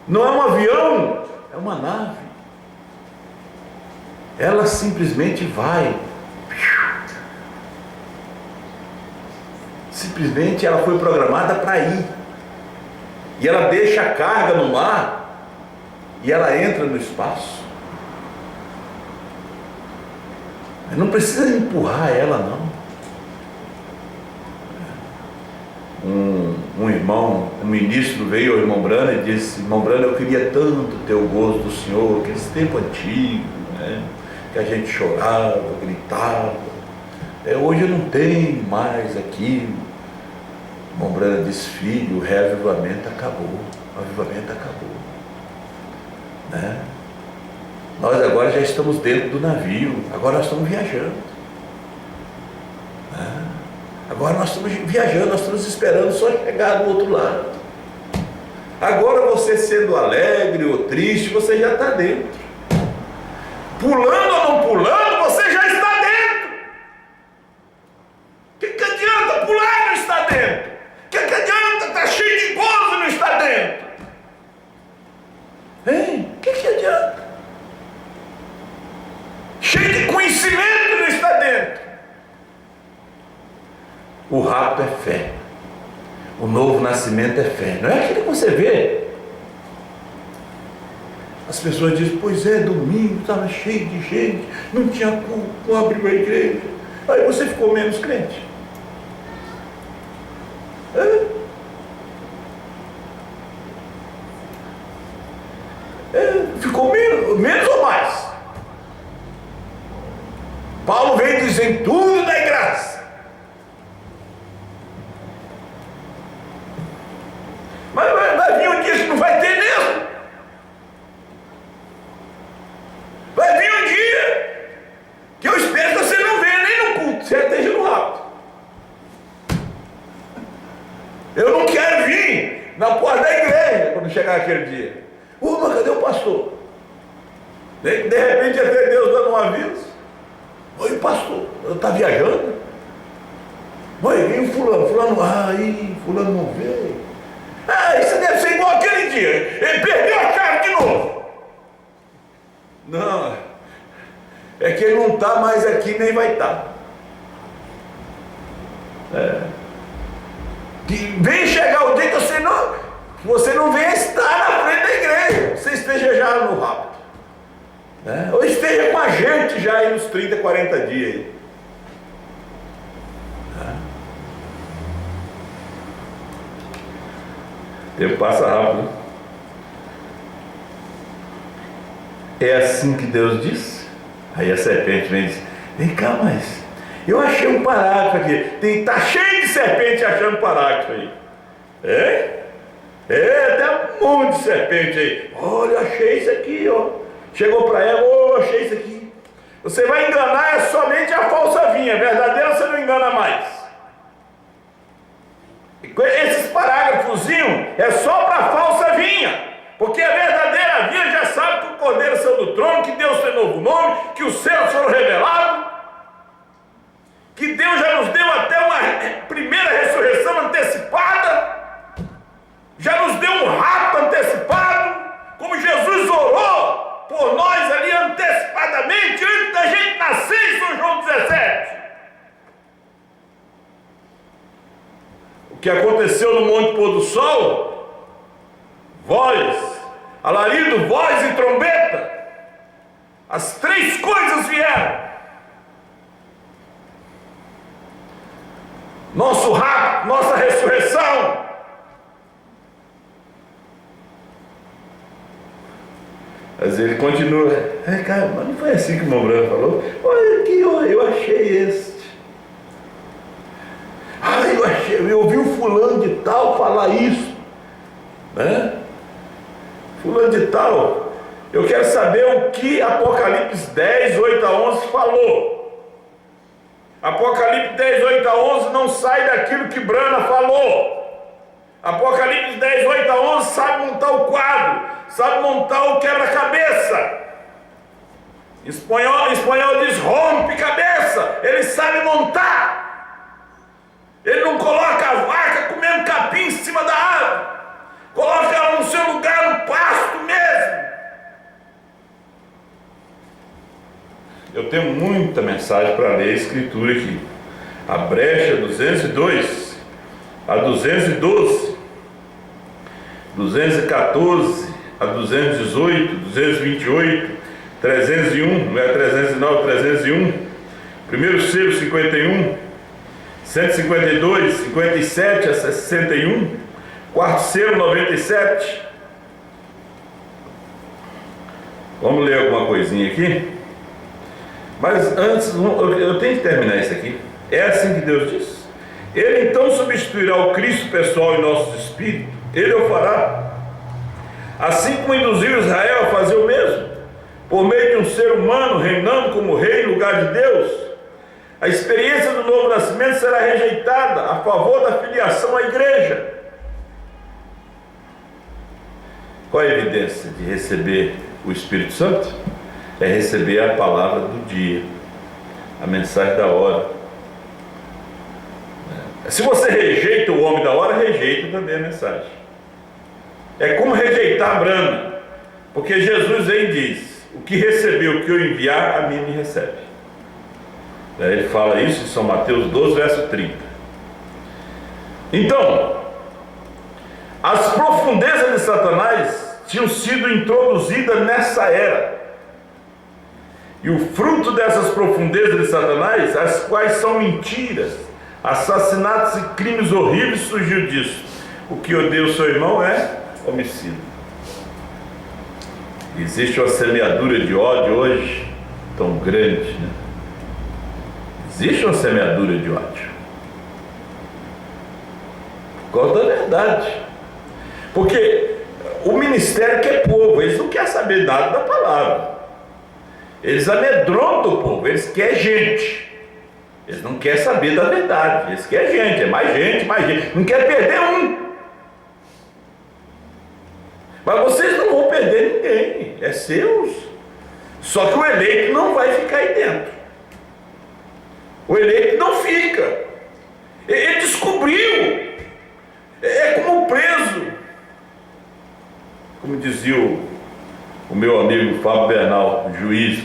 não é um avião, é uma nave. Ela simplesmente vai. Simplesmente ela foi programada para ir. E ela deixa a carga no mar e ela entra no espaço. Não precisa empurrar ela, não. Um irmão, um ministro veio ao irmão Brana e disse: irmão Brana, eu queria tanto ter o gozo do Senhor, aquele tempo antigo, né? Que a gente chorava, gritava. Hoje eu não tenho mais aquilo. O irmão Brana disse: filho, o reavivamento acabou. O avivamento acabou, né? Nós agora já estamos dentro do navio, agora nós estamos viajando, né? Agora nós estamos viajando, nós estamos esperando só chegar do outro lado. Agora você sendo alegre ou triste, você já está dentro. Pulando ou não pulando, você já está dentro. O que adianta pular e não estar dentro? O que adianta estar cheio de gozo e não estar dentro? Hein? O que adianta? Cheio de conhecimento e não estar dentro. O rapto é fé. O novo nascimento é fé. Não é aquilo que você vê. As pessoas dizem: pois é, domingo estava cheio de gente, não tinha como abrir a igreja. Aí você ficou menos crente. Ficou menos ou mais? Paulo vem dizendo: tudo da graça. Mas vai vir um dia que não vai ter mesmo. Vai vir um dia que eu espero que você não venha nem no culto, você esteja no rapto. Eu não quero vir na porta da igreja quando chegar aquele dia. Mas cadê o pastor? De repente até Deus dando um aviso: oi, pastor, está viajando? Oi, vem o fulano, fulano não veio. Isso deve ser igual aquele dia, ele perdeu a chave de novo. Não, é que ele não está mais aqui, nem vai estar. Vem chegar o dia que você não venha estar na frente da igreja, você esteja já no rapto, né? Ou esteja com a gente já aí nos 30, 40 dias aí. O tempo passa rápido. É assim que Deus diz? Aí a serpente vem e diz: vem cá, mas eu achei um parágrafo aqui. Tá cheio de serpente achando parágrafo aí. Até um monte de serpente aí. Olha, achei isso aqui, ó. Chegou para ela: achei isso aqui. Você vai enganar somente a falsa vinha, a verdadeira você não engana mais. Esses parágrafozinhos é só para a falsa vinha, porque a verdadeira vinha já sabe que o Cordeiro saiu do trono, que Deus tem novo nome, que os céus foram revelados, que Deus já nos deu até uma primeira ressurreição antecipada, já nos deu um rapto antecipado, como Jesus orou por nós ali antecipadamente, antes da gente nascer, em São João 17. O que aconteceu no Monte Pôr do Sol, voz, alarido, voz e trombeta, as três coisas vieram. Nosso rapto, nossa ressurreição. Às Mas ele continua, cara, mas não foi assim que o irmão Branco falou? Olha aqui, eu achei este. Eu ouvi o fulano de tal falar isso, né? Fulano de tal, eu quero saber o que Apocalipse 10, 8 a 11 falou. Apocalipse 10, 8 a 11 não sai daquilo que Brana falou. Apocalipse 10, 8 a 11 sabe montar o quadro, sabe montar o quebra-cabeça. Espanhol diz rompe-cabeça, ele sabe montar. Ele não coloca a vaca comendo capim em cima da árvore, coloca ela no seu lugar, no pasto mesmo. Eu tenho muita mensagem para ler a escritura aqui. A brecha 202, a 212, 214, a 218, 228, 301, não é 309, 301, primeiro selo 51, 152, 57 a 61, quarto selo 97. Vamos ler alguma coisinha aqui? Mas antes, eu tenho que terminar isso aqui. É assim que Deus diz. Ele então substituirá o Cristo pessoal em nossos espíritos. Ele o fará. Assim como induziu Israel a fazer o mesmo, por meio de um ser humano reinando como rei em lugar de Deus. A experiência do novo nascimento será rejeitada a favor da filiação à igreja. Qual é a evidência de receber o Espírito Santo? É receber a palavra do dia, a mensagem da hora. Se você rejeita o homem da hora, rejeita também a mensagem. É como rejeitar a Brana, porque Jesus vem e diz: o que recebeu, o que eu enviar, a mim me recebe. Ele fala isso em São Mateus 12, verso 30. Então, as profundezas de Satanás tinham sido introduzidas nessa era. E o fruto dessas profundezas de Satanás, as quais são mentiras, assassinatos e crimes horríveis, surgiu disso. O que odeia o seu irmão é homicídio. Existe uma semeadura de ódio hoje tão grande, né? Existe uma semeadura de ódio por causa da verdade, porque o ministério quer povo, eles não querem saber nada da palavra, eles amedrontam o povo, eles querem gente, eles não querem saber da verdade, eles querem gente, é mais gente, não quer perder um. Mas vocês não vão perder ninguém, é seus. Só que o eleito não vai ficar aí dentro. O eleito não fica. Ele descobriu. É como um preso. Como dizia o meu amigo Fábio Bernal,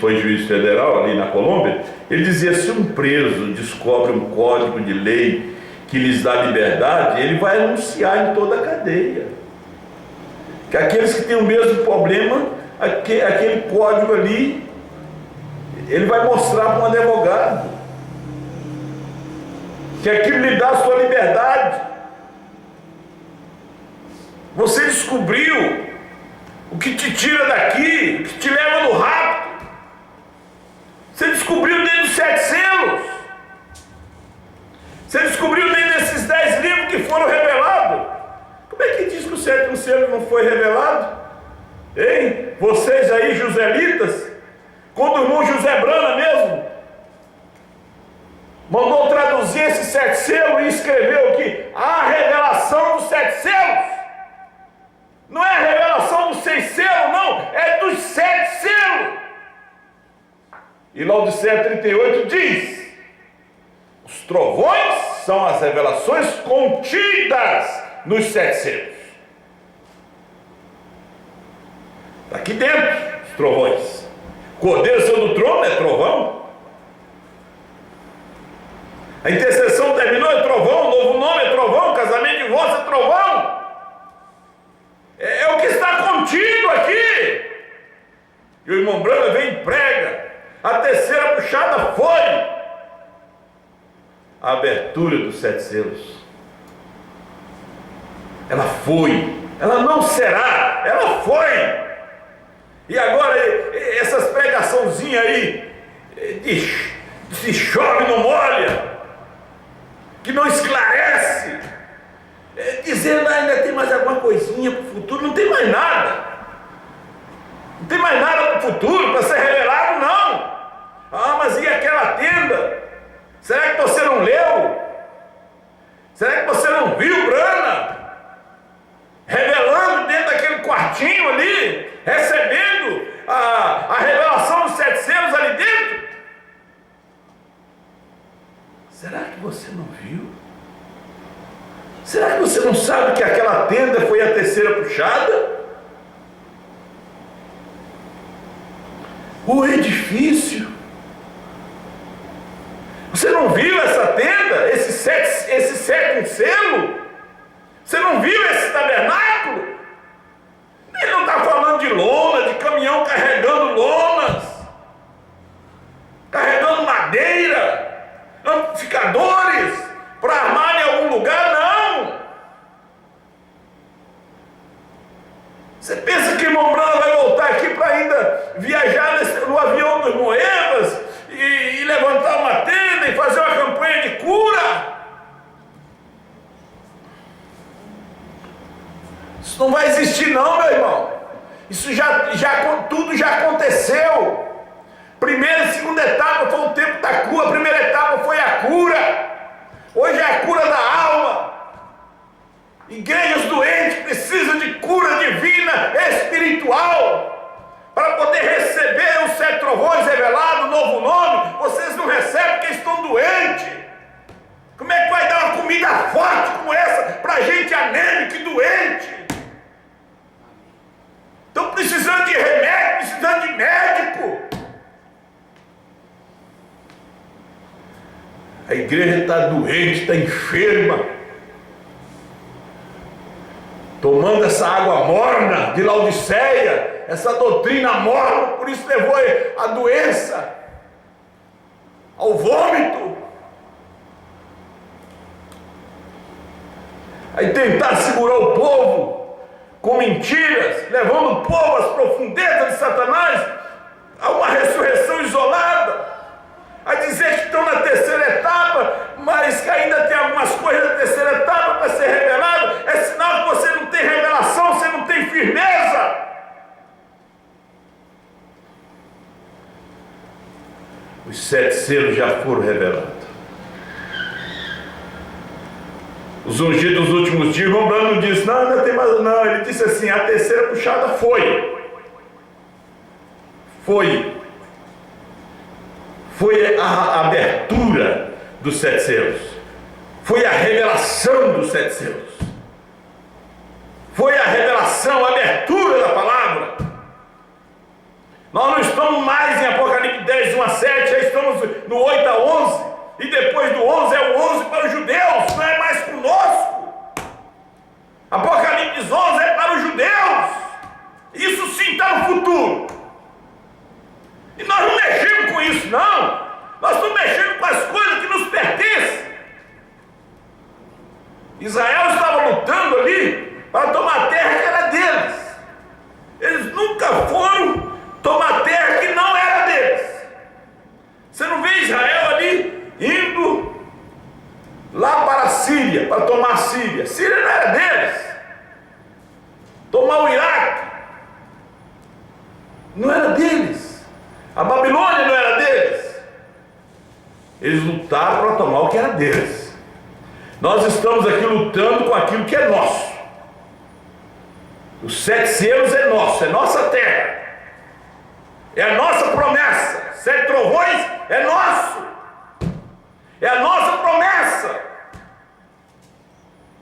foi juiz federal ali na Colômbia, ele dizia: se um preso descobre um código de lei que lhes dá liberdade, ele vai anunciar em toda a cadeia. Que aqueles que têm o mesmo problema, aquele código ali, ele vai mostrar para um advogado que aquilo lhe dá a sua liberdade. Você descobriu o que te tira daqui, o que te leva no rapto. Você descobriu dentro dos 7 selos. Você descobriu dentro desses 10 livros que foram revelados. Como é que diz que o 7º selo não foi revelado? Hein? Vocês aí, joselitas, quando o irmão José Brana mesmo mandou traduzir esses 7 selos e escreveu que a revelação dos 7 selos não é a revelação dos 6 selos, não, é dos 7 selos. E Laodiceia 38 diz: os trovões são as revelações contidas nos 7 selos. Está aqui dentro os trovões. Cordeiro saiu do trono, é trovão. A intercessão terminou, é trovão. Novo nome é trovão. Casamento de divórcio é trovão. É o que está contido aqui. E o irmão Brana vem e prega. A terceira puxada foi a abertura dos 7 selos. Ela foi, ela não será, ela foi. E agora essas pregaçãozinhas aí, se chove não molha, que não esclarece, dizendo ainda tem mais alguma coisinha para o futuro. Não tem mais nada. Não tem mais nada para o futuro, para ser revelado, não. Ah, mas e aquela tenda? Será que você não leu? Será que você não viu, Brana? Revelando dentro daquele quartinho ali, recebendo a revelação dos 7 selos ali dentro? Será que você não viu? Será que você não sabe que aquela tenda foi a terceira puxada? O edifício. Você não viu essa tenda? Esse sétimo selo? Você não viu esse tabernáculo? Ele não está falando de lona, de caminhão carregando lonas, carregando madeira, amplificadores para armar em algum lugar, não. Você pensa que irmão Brana vai voltar aqui para ainda viajar no avião dos Moebas e levantar uma tenda e fazer uma campanha de cura? Isso não vai existir não, meu irmão. Isso tudo já aconteceu. Primeira e segunda etapa foi o tempo da cura. A primeira etapa foi a cura. Hoje é a cura da alma. Igrejas doentes precisam de cura divina, espiritual, para poder receber os 7 trovões revelados, novo nome. Vocês não recebem porque estão doentes. Como é que vai dar uma comida forte como essa para gente anêmica e doente? Estão precisando de remédio, precisando de médico. A igreja está doente, está enferma, tomando essa água morna de Laodiceia, essa doutrina morna, por isso levou a doença, ao vômito. Aí tentar segurar o povo com mentiras, levando o povo às profundezas de Satanás, a uma ressurreição isolada, a dizer que estão na terceira etapa, mas que ainda tem algumas coisas da terceira etapa para ser revelado. É sinal que você não tem revelação, você não tem firmeza. Os 7 selos já foram revelados. Os ungidos dos últimos dias, irmão Brana não disse, não, ainda tem mais, não, ele disse assim, a terceira puxada foi a abertura dos 7 selos, foi a revelação dos 7 selos, foi a revelação, a abertura da palavra. Nós não estamos mais em Apocalipse 10, 1 a 7, já estamos no 8 a 11, e depois do 11 é o 11 para os judeus, não é mais conosco. Apocalipse 11 é para os judeus, isso sim está no futuro. E nós não mexemos com isso não, nós estamos mexendo com as coisas que nos pertencem. Israel estava lutando ali para tomar a terra que era deles. Eles nunca foram tomar terra que não era deles. Você não vê Israel ali indo lá para a Síria, para tomar a Síria. Síria não era deles. Tomar o Iraque não era deles. A Babilônia não era deles. Eles lutaram para tomar o que era deles. Nós estamos aqui lutando com aquilo que é nosso. Os 7 selos é nosso, é nossa terra, é a nossa promessa. 7 trovões é nosso, é a nossa promessa.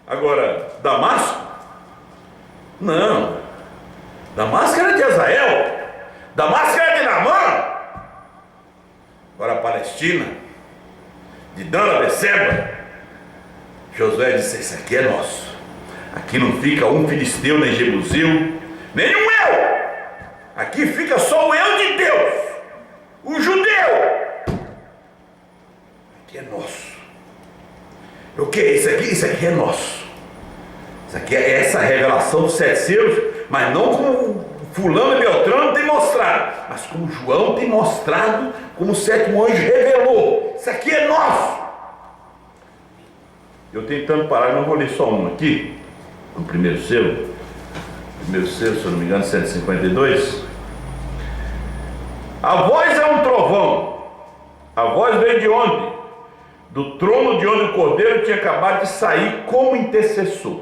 Agora, Damasco? Não. Damasco era de Azael, Damasco era de Naamã. Agora a Palestina, de Dan, Beceba, Josué disse, isso aqui é nosso. Aqui não fica um filisteu, nem jebuseu, nenhum eu. Aqui fica só o eu de Deus, o judeu. Aqui é nosso. O que é isso aqui? Isso aqui é nosso. Isso aqui é essa revelação dos 7 selos, mas não como fulano e Beltrano tem mostrado, mas como João tem mostrado, como o sétimo anjo revelou, isso aqui é nosso. Eu tentando parar, não vou ler só um aqui, no primeiro selo, se eu não me engano, 152. A voz é um trovão. A voz veio de onde? Do trono de onde o Cordeiro tinha acabado de sair como intercessor.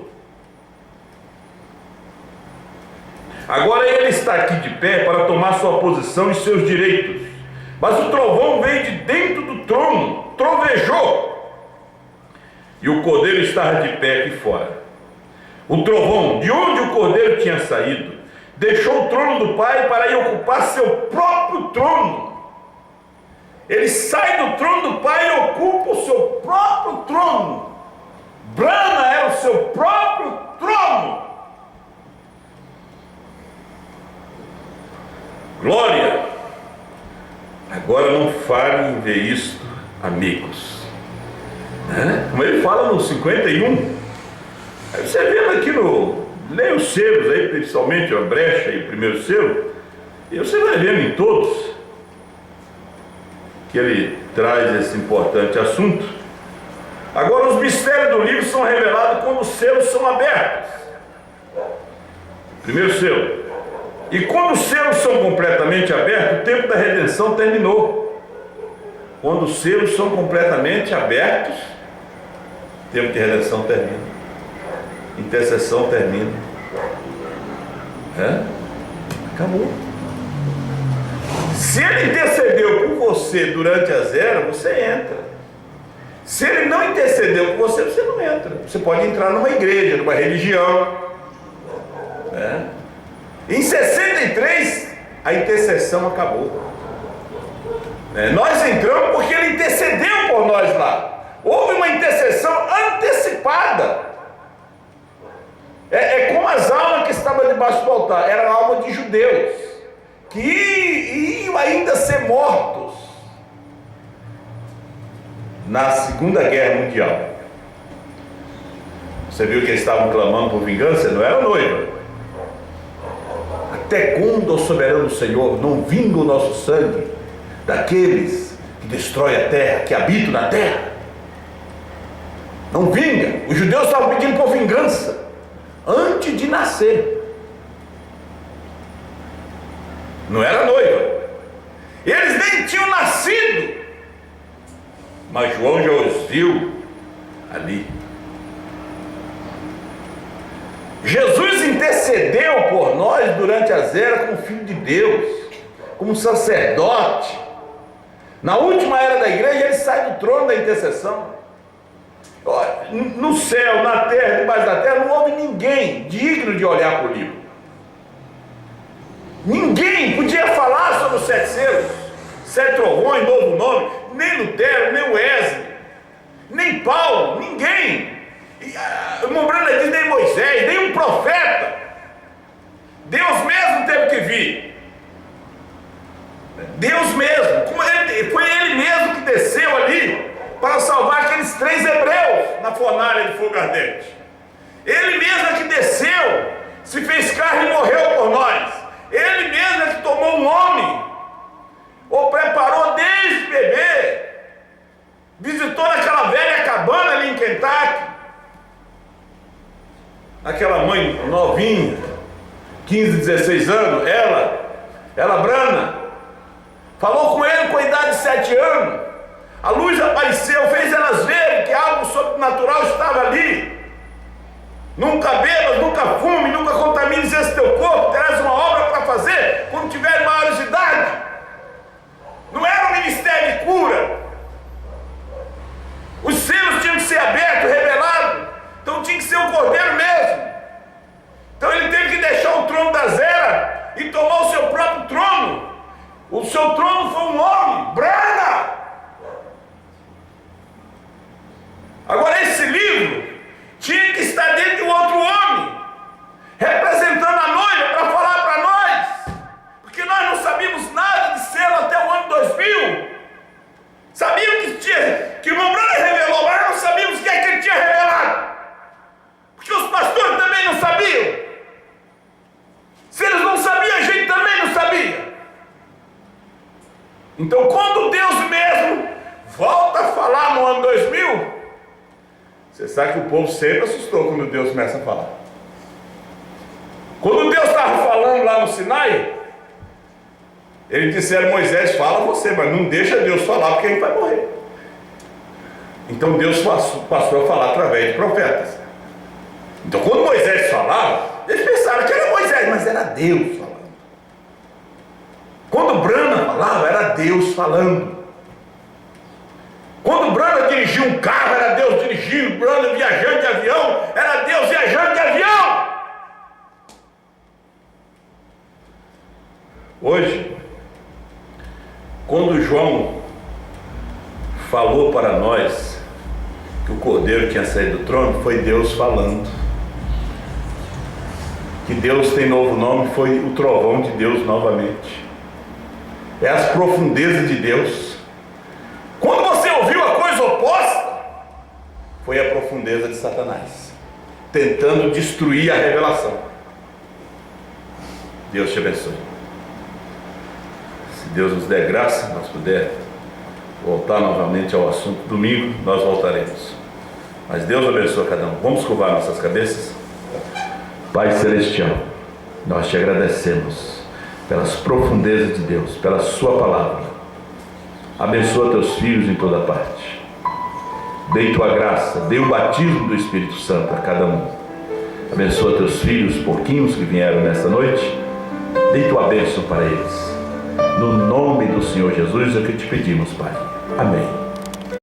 Agora ele está aqui de pé para tomar sua posição e seus direitos. Mas o trovão veio de dentro do trono, trovejou. E o Cordeiro estava de pé aqui fora. O trovão, de onde o Cordeiro tinha saído, deixou o trono do Pai para ir ocupar seu próprio trono. Ele sai do trono do Pai e ocupa o seu próprio trono. Brana era o seu próprio trono. Glória! Agora não fale em ver isto, amigos. Como ele fala no 51. Aí você vendo aqui leia os selos aí, principalmente a brecha e o primeiro selo, e você vai vendo em todos que ele traz esse importante assunto. Agora, os mistérios do livro são revelados quando os selos são abertos. Primeiro selo. E quando os selos são completamente abertos, o tempo da redenção terminou. Quando os selos são completamente abertos, o tempo de redenção termina. Intercessão termina. Acabou. Se ele intercedeu por você durante as eras, você entra. Se ele não intercedeu por você, você não entra. Você pode entrar numa igreja, numa religião. Em 63, a intercessão acabou. Nós entramos porque ele intercedeu por nós lá. Houve uma intercessão antecipada. É como as almas que estavam debaixo do altar. Eram almas de judeus que iam ainda ser mortos na Segunda Guerra Mundial. Você viu que eles estavam clamando por vingança? Não era noiva. Até quando, ó soberano Senhor, não vinga o nosso sangue daqueles que destroem a terra, que habitam na terra? Não vinga. Os judeus estavam pedindo por vingança antes de nascer. Não era noiva. Eles nem tinham nascido, mas João já os viu ali. Jesus intercedeu por nós durante as eras como Filho de Deus, como sacerdote. Na última era da igreja, ele sai do trono da intercessão. No céu, na terra, debaixo da terra, não houve ninguém digno de olhar para o livro. Ninguém podia falar sobre os 7 selos, 7 trovões, novo nome, nem Lutero, nem Wesley, nem Paulo, ninguém. Lembrando diz, nem Moisés, nem um profeta. Deus mesmo teve que vir. Deus mesmo, foi ele mesmo que desceu ali para salvar aqueles 3 hebreus na fornalha de fogo ardente. Ele mesmo é que desceu, se fez carne e morreu por nós. Ele mesmo é que tomou um homem, ou preparou desde bebê, visitou naquela velha cabana ali em Kentucky, aquela mãe novinha, 15, 16 anos, ela Brana, falou com ele com a idade de 7 anos, a luz apareceu, fez elas verem que algo sobrenatural estava ali. Nunca bebas, nunca fume, nunca contamines esse teu corpo, terás uma obra para fazer quando tiver maiores de idade. Não era um ministério de cura. Os selos tinham que ser abertos, revelados, então tinha que ser o Cordeiro mesmo. Então ele teve que deixar o trono das eras e tomar o seu próprio trono. O seu trono foi um homem, Brana. Agora esse livro tinha que estar dentro de um outro homem, representando a noiva, para falar para nós, porque nós não sabíamos nada de selo até o ano 2000. Sabíamos que o irmão Branham revelou, mas não sabíamos o que é que ele tinha revelado, porque os pastores também não sabiam. Se eles não sabiam, Então, quando Deus mesmo volta a falar no ano 2000, você sabe que o povo sempre assustou quando Deus começa a falar. Quando Deus estava falando lá no Sinai, eles disseram: Moisés, fala você, mas não deixa Deus falar, porque ele vai morrer. Então Deus passou a falar através de profetas. Então, quando Moisés falava, eles pensaram que era Moisés, mas era Deus falando. Quando Brana falava, era Deus falando. Quando Brana dirigia um carro, era Deus dirigindo. Brana viajando de avião, era Deus viajando de avião. Hoje, quando João falou para nós que o Cordeiro tinha saído do trono, foi Deus falando. Que Deus tem novo nome, foi o trovão de Deus novamente. É as profundezas de Deus. Quando você ouviu a coisa oposta, foi a profundeza de Satanás, tentando destruir a revelação. Deus te abençoe. Se Deus nos der graça, nós puder voltar novamente ao assunto domingo, nós voltaremos. Mas Deus abençoe cada um. Vamos curvar nossas cabeças. Pai Celestial, nós te agradecemos pelas profundezas de Deus, pela sua palavra. Abençoa teus filhos em toda parte. Dê tua graça, dê o batismo do Espírito Santo a cada um. Abençoa teus filhos, pouquinhos que vieram nesta noite. Dê tua bênção para eles. No nome do Senhor Jesus é o que te pedimos, Pai. Amém.